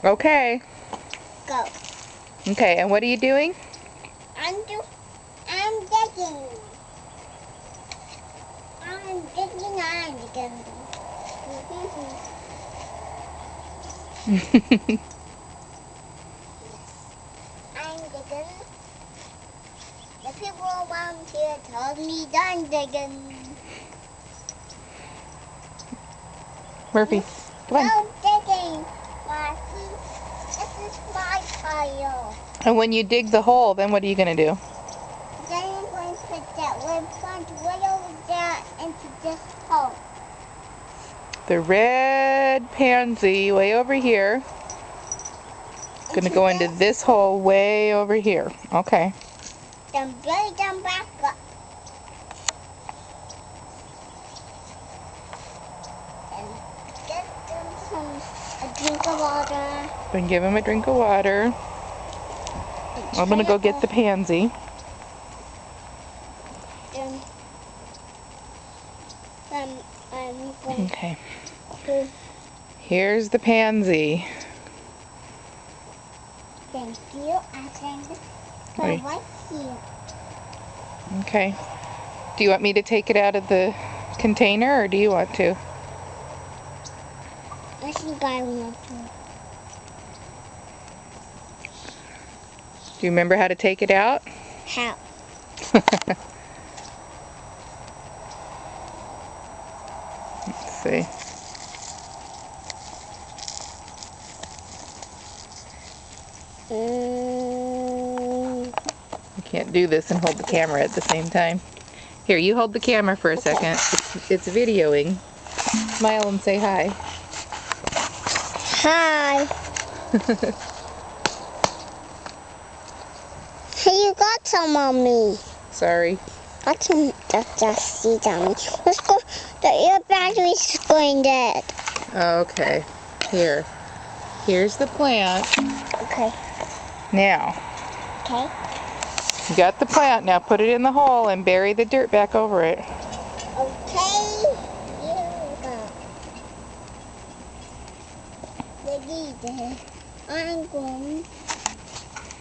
Okay. Go. Okay, and what are you doing? I'm digging. I'm digging. I'm digging. I'm digging. The people around here told me I'm digging. Murphy, come on. No digging, Marcy. This is my pile. And when you dig the hole, then what are you going to do? Then I'm going to put that red plant way over there into this hole. The red pansy way over here. Going to go into this hole way over here. Okay. Then bury them back up. And get them a drink of water. Then give him a drink of water. I'm going to go get the pansy. Then I'm going Okay. to... Here's the pansy. Thank you. I think Right. right here. Okay. Do you want me to take it out of the container, or do you want to? I think I want to. Do you remember how to take it out? How? Let's see. You can't do this and hold the camera at the same time. Here, you hold the camera for a second. It's videoing. Smile and say hi. Hi. Hey, you got some on me. Sorry. I can just see them. Let's go. Your battery's going dead. Okay. Here. Here's the plant. Okay. Now. Okay. You got the plant. Now put it in the hole and bury the dirt back over it. Okay. Here we go. There. I'm going.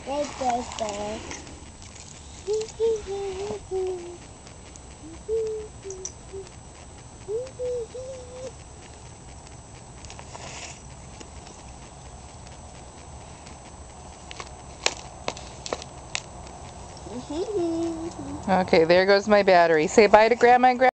There. Okay, there goes my battery. Say bye to Grandma and Grandpa.